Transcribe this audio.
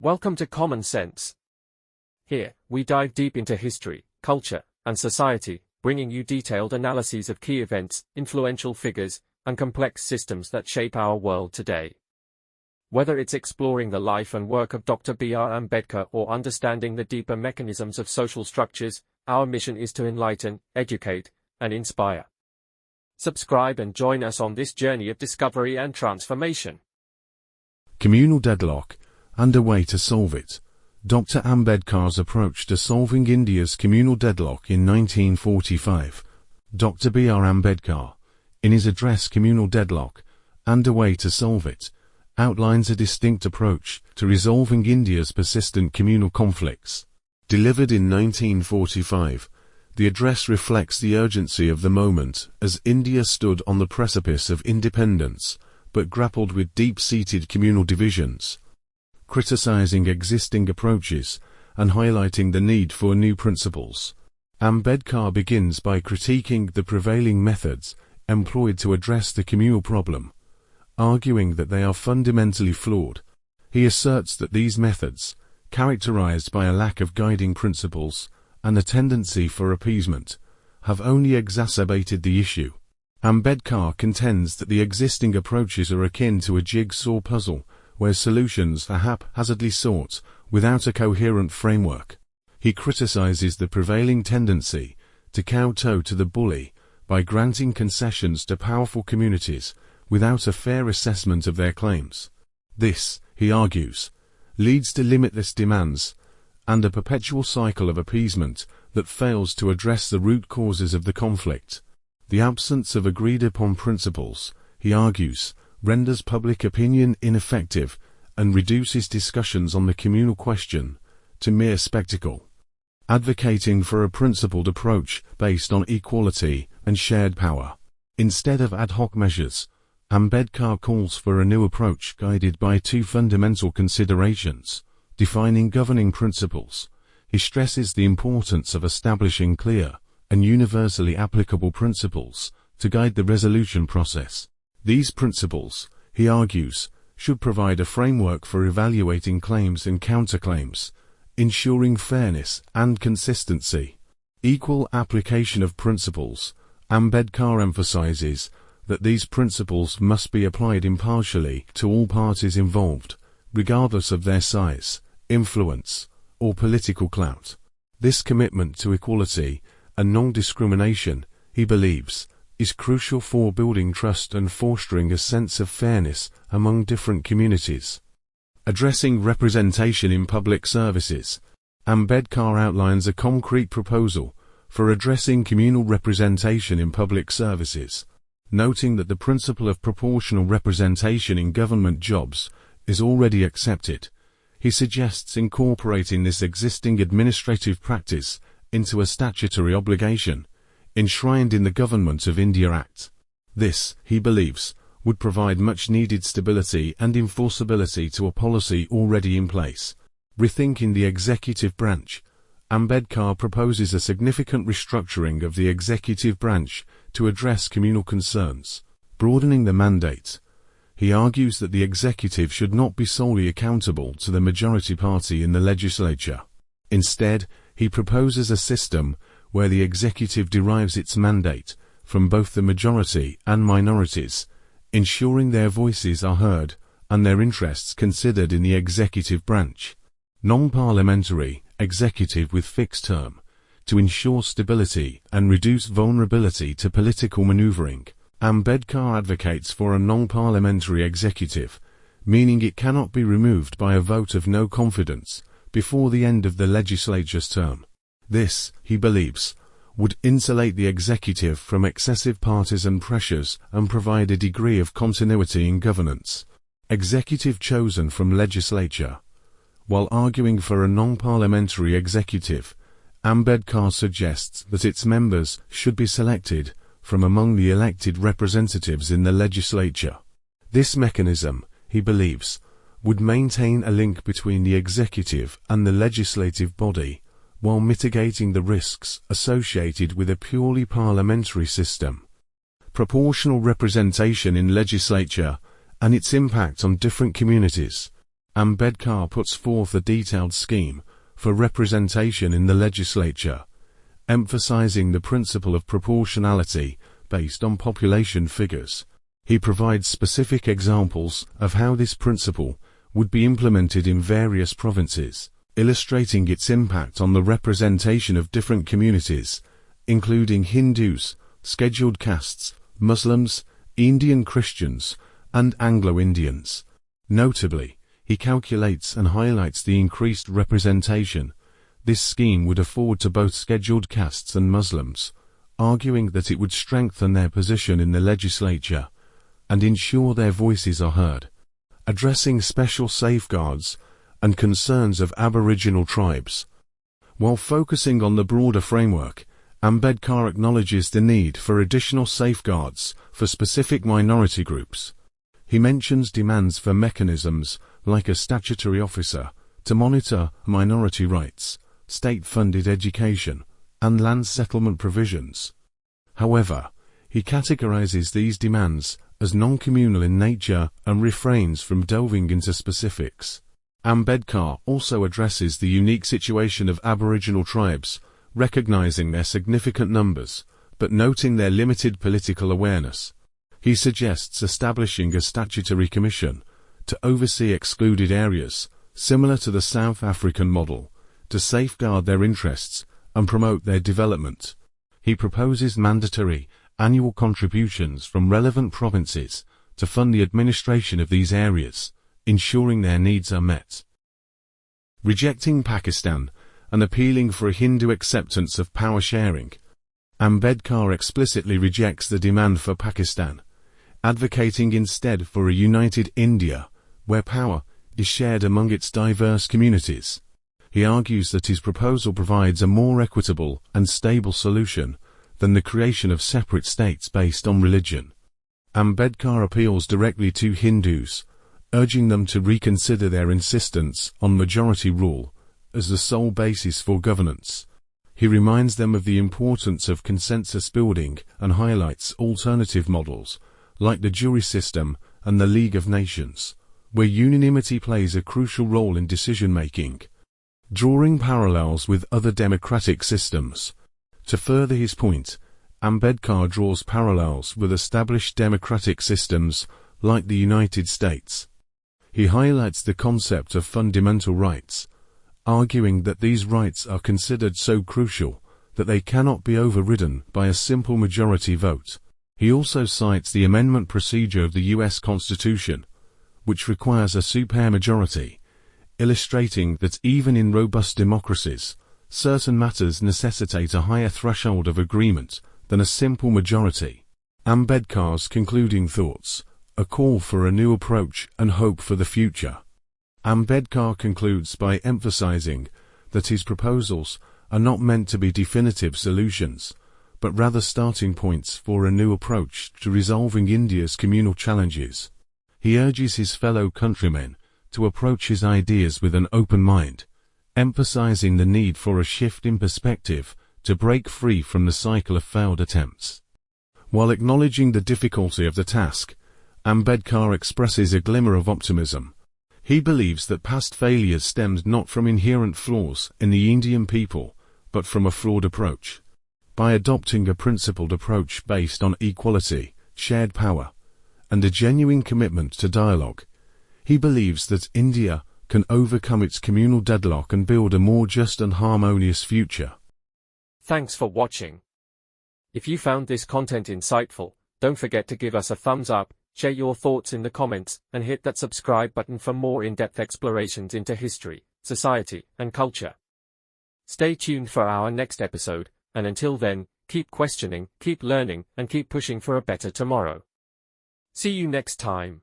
Welcome to Common Sense. Here, we dive deep into history, culture, and society, bringing you detailed analyses of key events, influential figures, and complex systems that shape our world today. Whether it's exploring the life and work of Dr. B.R. Ambedkar or understanding the deeper mechanisms of social structures, our mission is to enlighten, educate, and inspire. Subscribe and join us on this journey of discovery and transformation. Communal deadlock, and a way to solve it. Dr. Ambedkar's approach to solving India's communal deadlock in 1945. Dr. B.R. Ambedkar, in his address Communal Deadlock, and a Way to Solve It, outlines a distinct approach to resolving India's persistent communal conflicts. Delivered in 1945, the address reflects the urgency of the moment as India stood on the precipice of independence, but grappled with deep-seated communal divisions, criticizing existing approaches and highlighting the need for new principles. Ambedkar begins by critiquing the prevailing methods employed to address the communal problem, arguing that they are fundamentally flawed. He asserts that these methods, characterized by a lack of guiding principles and a tendency for appeasement, have only exacerbated the issue. Ambedkar contends that the existing approaches are akin to a jig-saw puzzle, where solutions are haphazardly sought without a coherent framework. He criticizes the prevailing tendency to kowtow to the bully by granting concessions to powerful communities without a fair assessment of their claims. This, he argues, leads to limitless demands and a perpetual cycle of appeasement that fails to address the root causes of the conflict. The absence of agreed-upon principles, he argues, renders public opinion ineffective and reduces discussions on the communal question to mere spectacle. Advocating for a principled approach based on equality and shared power, instead of ad hoc measures, Ambedkar calls for a new approach guided by two fundamental considerations: defining governing principles. He stresses the importance of establishing clear and universally applicable principles to guide the resolution process. These principles, he argues, should provide a framework for evaluating claims and counterclaims, ensuring fairness and consistency. Equal application of principles. Ambedkar emphasizes that these principles must be applied impartially to all parties involved, regardless of their size, influence, or political clout. This commitment to equality and non-discrimination, he believes, is crucial for building trust and fostering a sense of fairness among different communities. Addressing representation in public services. Ambedkar outlines a concrete proposal for addressing communal representation in public services, noting that the principle of proportional representation in government jobs is already accepted. He suggests incorporating this existing administrative practice into a statutory obligation, enshrined in the Government of India Act. This, he believes, would provide much-needed stability and enforceability to a policy already in place. Rethinking the executive branch. Ambedkar proposes a significant restructuring of the executive branch to address communal concerns, broadening the mandate. He argues that the executive should not be solely accountable to the majority party in the legislature. Instead, he proposes a system where the executive derives its mandate from both the majority and minorities, ensuring their voices are heard and their interests considered in the executive branch. Non-parliamentary, executive with fixed term, to ensure stability and reduce vulnerability to political maneuvering. Ambedkar advocates for a non-parliamentary executive, meaning it cannot be removed by a vote of no confidence before the end of the legislature's term. This, he believes, would insulate the executive from excessive partisan pressures and provide a degree of continuity in governance. Executive chosen from legislature. While arguing for a non-parliamentary executive, Ambedkar suggests that its members should be selected from among the elected representatives in the legislature. This mechanism, he believes, would maintain a link between the executive and the legislative body, while mitigating the risks associated with a purely parliamentary system. Proportional representation in legislature and its impact on different communities. Ambedkar puts forth a detailed scheme for representation in the legislature, emphasizing the principle of proportionality based on population figures. He provides specific examples of how this principle would be implemented in various provinces, illustrating its impact on the representation of different communities, including Hindus, scheduled castes, Muslims, Indian Christians, and Anglo-Indians. Notably, he calculates and highlights the increased representation this scheme would afford to both scheduled castes and Muslims, arguing that it would strengthen their position in the legislature and ensure their voices are heard. Addressing special safeguards and concerns of Aboriginal tribes. While focusing on the broader framework, Ambedkar acknowledges the need for additional safeguards for specific minority groups. He mentions demands for mechanisms like a statutory officer to monitor minority rights, state-funded education, and land settlement provisions. However, he categorizes these demands as non-communal in nature and refrains from delving into specifics. Ambedkar also addresses the unique situation of Aboriginal tribes, recognizing their significant numbers, but noting their limited political awareness. He suggests establishing a statutory commission to oversee excluded areas, similar to the South African model, to safeguard their interests and promote their development. He proposes mandatory annual contributions from relevant provinces to fund the administration of these areas, ensuring their needs are met. Rejecting Pakistan and appealing for a Hindu acceptance of power sharing. Ambedkar explicitly rejects the demand for Pakistan, advocating instead for a united India, where power is shared among its diverse communities. He argues that his proposal provides a more equitable and stable solution than the creation of separate states based on religion. Ambedkar appeals directly to Hindus, urging them to reconsider their insistence on majority rule as the sole basis for governance. He reminds them of the importance of consensus building and highlights alternative models, like the jury system and the League of Nations, where unanimity plays a crucial role in decision-making. Drawing parallels with other democratic systems. To further his point, Ambedkar draws parallels with established democratic systems like the United States. He highlights the concept of fundamental rights, arguing that these rights are considered so crucial that they cannot be overridden by a simple majority vote. He also cites the amendment procedure of the U.S. Constitution, which requires a supermajority, illustrating that even in robust democracies, certain matters necessitate a higher threshold of agreement than a simple majority. Ambedkar's concluding thoughts, a call for a new approach and hope for the future. Ambedkar concludes by emphasizing that his proposals are not meant to be definitive solutions, but rather starting points for a new approach to resolving India's communal challenges. He urges his fellow countrymen to approach his ideas with an open mind, emphasizing the need for a shift in perspective to break free from the cycle of failed attempts. While acknowledging the difficulty of the task, Ambedkar expresses a glimmer of optimism. He believes that past failures stemmed not from inherent flaws in the Indian people, but from a flawed approach. By adopting a principled approach based on equality, shared power, and a genuine commitment to dialogue, he believes that India can overcome its communal deadlock and build a more just and harmonious future. Thanks for watching. If you found this content insightful, don't forget to give us a thumbs up, share your thoughts in the comments, and hit that subscribe button for more in-depth explorations into history, society, and culture. Stay tuned for our next episode, and until then, keep questioning, keep learning, and keep pushing for a better tomorrow. See you next time.